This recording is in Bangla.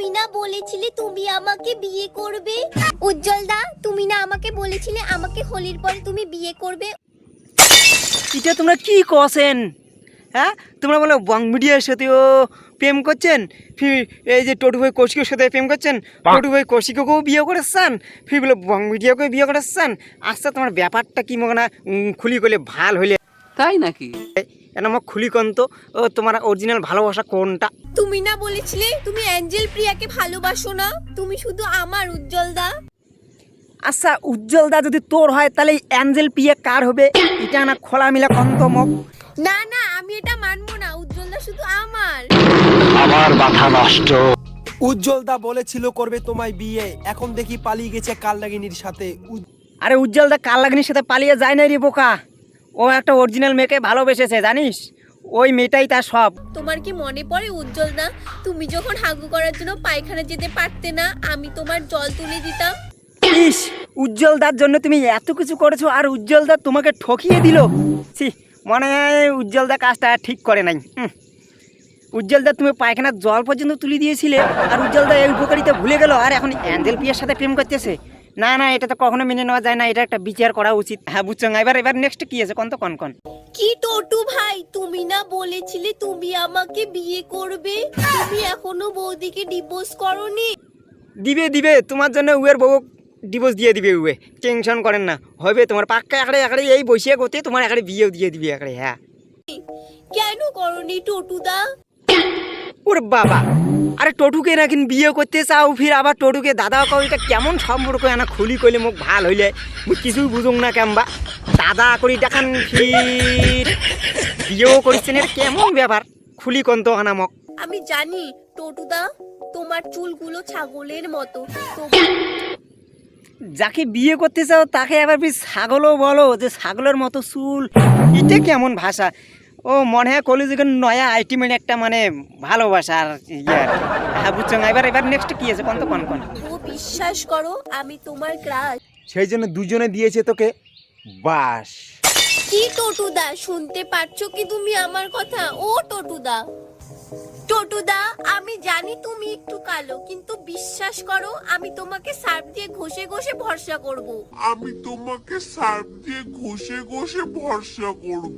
তুমি না বলেছিলে তুমি আমাকে বিয়ে করবে? উজ্জ্বল দা, তুমি না আমাকে বলেছিলে আমাকে হোলির পরে তুমি বিয়ে করবে? এটা তোমরা কি কছেন? হ্যাঁ, তোমরা বলো বং মিডিয়ার সাথেও প্রেম করছেন, ফির এই যে টটু ভাই কৌশিকের সাথে প্রেম করছেন, টটু ভাই কৌশিককেও বিয়ে করেছেন, ফির বলে বং মিডিয়াকেও বিয়ে করেছেন। আচ্ছা, তোমার ব্যাপারটা কি মনে না খুলি করলে ভাল হইলে তাই নাকি? কেন আমার খুলি কোন তো তোমার অরিজিনাল ভালোবাসা কোনটা? তুমি না বলেছিলে তুমি অ্যাঞ্জেল প্রিয়াকে ভালোবাসো না, তুমি শুধু আমার উজ্জ্বল দা। আচ্ছা, উজ্জ্বল দা যদি তোর হয় তাহলে অ্যাঞ্জেল পিয়ে কার হবে? এটা না খোলামিলা কন্তমক। না না, আমি এটা মানবো না, উজ্জ্বল দা শুধু আমার। উজ্জ্বল দা বলেছিল করবে তোমায় বিয়ে, এখন দেখি পালিয়ে গেছে কালনাগিনীর সাথে। আরে উজ্জ্বল দা কাল লাগনির সাথে পালিয়ে যায় না রে বোকা, ও একটা অরিজিনাল মেয়েকে ভালোবেসেছে জানিস, ওই মেয়েটাই তার সব। তোমার কি মনে পড়ে উজ্জ্বল দা, তুমি যখন হাগু করার জন্য পায়খানা যেতে পারতে না, আমি তোমার জল তুলে দিতাম। ইস, উজ্জ্বল দার জন্য তুমি এত কিছু করেছো আর উজ্জ্বল দা তোমাকে ঠকিয়ে দিল। ছি, মনে হয় উজ্জ্বল দা কাজটা ঠিক করে নাই। উজ্জ্বল দা তুমি পায়খানার জল পর্যন্ত তুলে দিয়েছিলে আর উজ্জ্বল দা এই উপকারিতা ভুলে গেল আর এখন অ্যাঞ্জেল পিয়ার সাথে প্রেম করতেছে। না না, এটা তো কখনো মেনে নেওয়া যায় না, এটা একটা বিচার করা উচিত। হ্যাঁ বুঝছো না? এবার নেক্সট কি আছে কন তো কন। কি টটু ভাই, তুমি না বলেছিলে তুমি আমাকে বিয়ে করবে? তুমি এখনো বৌদিকে ডিভোর্স করোনি? দিবে তোমার জন্য উয়ের বউ ডিভোর্স দিয়ে দিবে উয়ে, টেনশন করেন না, হবে তোমার পাক্কা একাড়ে এই বসিয়ে করতে তোমার একাড়ে বিয়েও দিয়ে দিবে একাড়ে। হ্যাঁ, কেন করোনি টটু দা? ওরে বাবা, আরে টটুকে না কিন বিয়ে করতে চাও, ফির আবার টটুকে দাদা কও, এটা কেমন সম্পর্ক? এনা খুলি কইলে মুখ ভাল হইলে মুই কিছুই বুঝুং না কেমবা দাদা করি দেখান, ফির বিয়েও করিছেন, এটা কেমন ব্যাপার? খুলি কোন তো আনামক। আমি জানি টটু দা, তোমার চুলগুলো ছাগলের মতো। যাকে বিয়ে করতে চাও তাকে আবার ছাগলও বলো যে ছাগলের মতো চুল, এটা কেমন ভাষা? ও মনে হয় কলেজের নয়া আইটিমের একটা মানে ভালোবাসা আর ইয়ে আর কি। হ্যাঁ বুঝছো না? এবার নেক্সট কি আছে কন তো কন। ও বিশ্বাস করো আমি তোমার ক্রাশ। সেই জন্য দুজনে দিয়েছে তোকে বাস। কি টটু দা, শুনতে পাচ্ছো কি তুমি আমার কথা? ও টটু দা, টটু দা, আমি জানি তুমি একটু কালো, কিন্তু বিশ্বাস করো আমি তোমাকে সার্ফ দিয়ে ঘষে ঘষে ভরসা করব। আমি তোমাকে সার্ফ দিয়ে ঘষে ঘষে ভরসা করব।